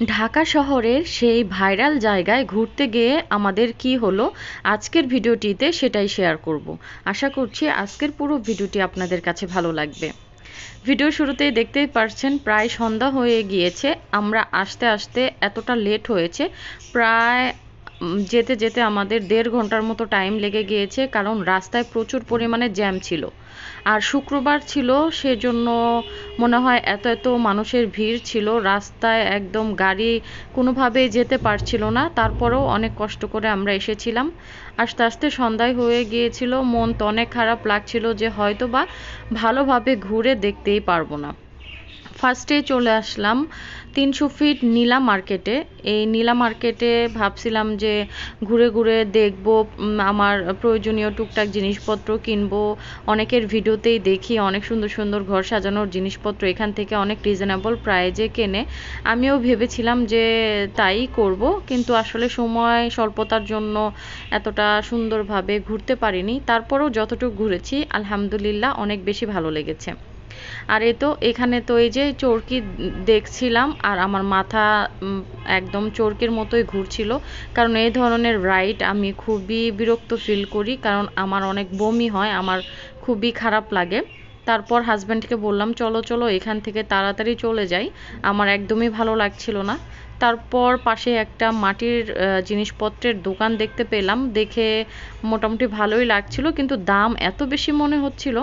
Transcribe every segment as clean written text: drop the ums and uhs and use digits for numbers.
ঢাকা শহরের সেই ভাইরাল জায়গায় ঘুরতে গিয়ে আমাদের কি হলো আজকের ভিডিওটিতে সেটাই শেয়ার করব। আশা করছি আজকের পুরো ভিডিওটি আপনাদের কাছে ভালো লাগবে। ভিডিও শুরুতেই দেখতেই পারছেন প্রায় সন্ধ্যা হয়ে গিয়েছে। আমরা আসতে আসতে এতটা লেট হয়েছে, প্রায় যেতে যেতে আমাদের 1.5 ঘন্টার মতো টাইম লেগে গিয়েছে, কারণ রাস্তায় প্রচুর পরিমাণে জ্যাম ছিল। আর শুক্রবার ছিল, সেজন্য মনে হয় এত এত মানুষের ভিড় ছিল, রাস্তায় একদম গাড়ি কোনোভাবেই যেতে পারছিল না। তারপরেও অনেক কষ্ট করে আমরা এসেছিলাম। আস্তে আস্তে সন্ধ্যায় হয়ে গিয়েছিল, মন তো অনেক খারাপ লাগছিল যে হয়তো বা ভালোভাবে ঘুরে দেখতেই পারবো না। ফার্স্টে চলে আসলাম 300 ফিট নীলা মার্কেটে। এই নীলা মার্কেটে ভাবছিলাম যে ঘুরে ঘুরে দেখব, আমার প্রয়োজনীয় টুকটাক জিনিসপত্র কিনবো। অনেকের ভিডিওতেই দেখি অনেক সুন্দর সুন্দর ঘর সাজানোর জিনিসপত্র এখান থেকে অনেক রিজনেবল প্রাইজে কেনে। আমিও ভেবেছিলাম যে তাই করব, কিন্তু আসলে সময় স্বল্পতার জন্য এতটা সুন্দরভাবে ঘুরতে পারিনি। তারপরেও যতটুকু ঘুরেছি আলহামদুলিল্লাহ অনেক বেশি ভালো লেগেছে। আর এই তো এখানে তো এই যে চরকি দেখছিলাম, আর আমার মাথা একদম চরকির মতোই ঘুরছিল, কারণ এই ধরনের রাইড আমি খুবই বিরক্ত ফিল করি, কারণ আমার অনেক বমি হয়, আমার খুবই খারাপ লাগে। তারপর হাজব্যান্ডকে বললাম চলো চলো এখান থেকে তাড়াতাড়ি চলে যাই, আমার একদমই ভালো লাগছিল না। তারপর পাশে একটা মাটির জিনিসপত্রের দোকান দেখতে পেলাম, দেখে মোটামুটি ভালোই লাগছিল, কিন্তু দাম এত বেশি মনে হচ্ছিল।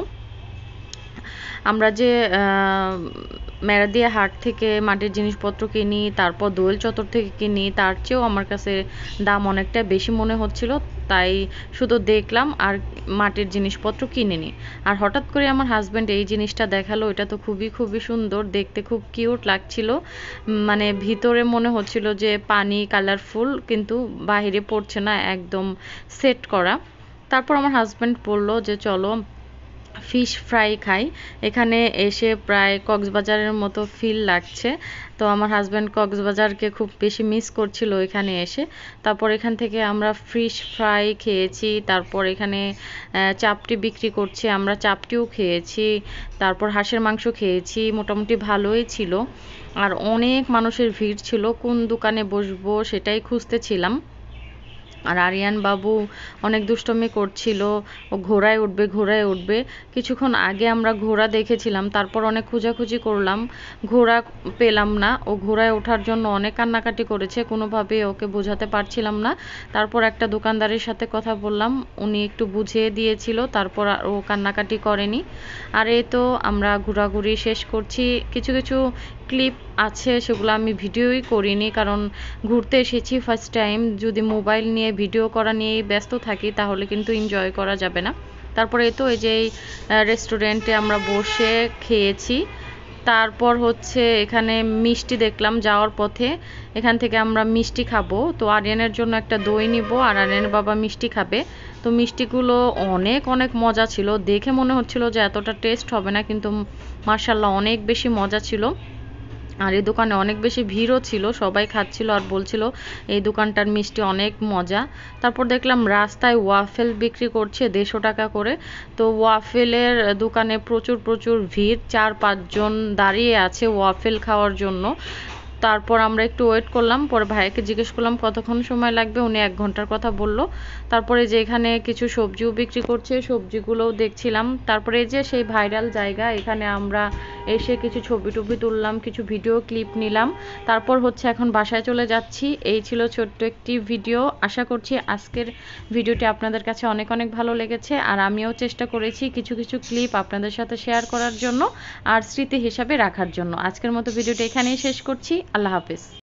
আমরা যে মেরাদিয়া হাট থেকে মাটির জিনিসপত্র কিনি, তারপর দোয়েল চত্বর থেকে কিনি, তার চেয়েও আমার কাছে দাম অনেকটা বেশি মনে হচ্ছিল। তাই শুধু দেখলাম আর মাটির জিনিসপত্র কিনিনি। আর হঠাৎ করে আমার হাজব্যান্ড এই জিনিসটা দেখালো, এটা তো খুবই খুবই সুন্দর দেখতে, খুব কিউট লাগছিল। মানে ভিতরে মনে হচ্ছিল যে পানি কালারফুল, কিন্তু বাহিরে পড়ছে না, একদম সেট করা। তারপর আমার হাজব্যান্ড বলল যে চলো ফিশ ফ্রাই খাই। এখানে এসে প্রায় কক্সবাজারের মতো ফিল লাগছে। তো আমার হাজব্যান্ড কক্সবাজারকে খুব বেশি মিস করছিল এখানে এসে। তারপর এখান থেকে আমরা ফিশ ফ্রাই খেয়েছি, তারপর এখানে চাপটি বিক্রি করছে, আমরা চাপটিও খেয়েছি। তারপর হাঁসের মাংস খেয়েছি, মোটামুটি ভালোই ছিল। আর অনেক মানুষের ভিড় ছিল, কোন দোকানে বসবো সেটাই খুঁজতেছিলাম। আর আরিয়ান বাবু অনেক দুষ্টুমি করছিল, ও ঘোড়ায় উঠবে ঘোড়ায় উঠবে। কিছুক্ষণ আগে আমরা ঘোড়া দেখেছিলাম, তারপর অনেক খোঁজাখুঁজি করলাম, ঘোড়া পেলাম না। ও ঘোড়ায় ওঠার জন্য অনেক কান্নাকাটি করেছে, কোনোভাবে ওকে বোঝাতে পারছিলাম না। তারপর একটা দোকানদারের সাথে কথা বললাম, উনি একটু বুঝিয়ে দিয়েছিল, তারপর আর ও কান্নাকাটি করেনি। আর এই তো আমরা ঘোরাঘুরি শেষ করছি। কিছু কিছু ক্লিপ আছে, সেগুলো আমি ভিডিওই করিনি, কারণ ঘুরতে এসেছি ফার্স্ট টাইম, যদি মোবাইল নিয়ে ভিডিও করা নিয়েই ব্যস্ত থাকি তাহলে কিন্তু এনজয় করা যাবে না। তারপরে এই তো এই যে রেস্টুরেন্টে আমরা বসে খেয়েছি। তারপর হচ্ছে এখানে মিষ্টি দেখলাম যাওয়ার পথে, এখান থেকে আমরা মিষ্টি খাবো। তো আরিয়ানের জন্য একটা দই নিব, আর আরিয়ানের বাবা মিষ্টি খাবে। তো মিষ্টিগুলো অনেক অনেক মজা ছিল, দেখে মনে হচ্ছিল যে এতটা টেস্ট হবে না, কিন্তু মার্শাল্লাহ অনেক বেশি মজা ছিল। আর এই দোকানে অনেক বেশি ভিড়ও ছিল, সবাই খাচ্ছিল আর বলছিল এই দোকানটার মিষ্টি অনেক মজা। তারপর দেখলাম রাস্তায় ওয়াফেল বিক্রি করছে 150 টাকা করে। তো ওয়াফেলের দোকানে প্রচুর প্রচুর ভিড়, 4-5 জন দাঁড়িয়ে আছে ওয়াফেল খাওয়ার জন্য। তারপর আমরা একটু ওয়েট করলাম, পরে ভাইকে জিজ্ঞেস করলাম কতক্ষণ সময় লাগবে, উনি 1 ঘন্টার কথা বলল। তারপরে যে এখানে কিছু সবজিও বিক্রি করছে, সবজিগুলোও দেখছিলাম। তারপরে এই যে সেই ভাইরাল জায়গা, এখানে আমরা এসে কিছু ছবি টবি তুললাম, কিছু ভিডিও ক্লিপ নিলাম। তারপর হচ্ছে এখন বাসায় চলে যাচ্ছি। এই ছিল ছোট্ট একটি ভিডিও। আশা করছি আজকের ভিডিওটি আপনাদের কাছে অনেক অনেক ভালো লেগেছে, আর আমিও চেষ্টা করেছি কিছু কিছু ক্লিপ আপনাদের সাথে শেয়ার করার জন্য আর স্মৃতি হিসাবে রাখার জন্য। আজকের মতো ভিডিওটি এখানেই শেষ করছি। আল্লাহ হাফেজ।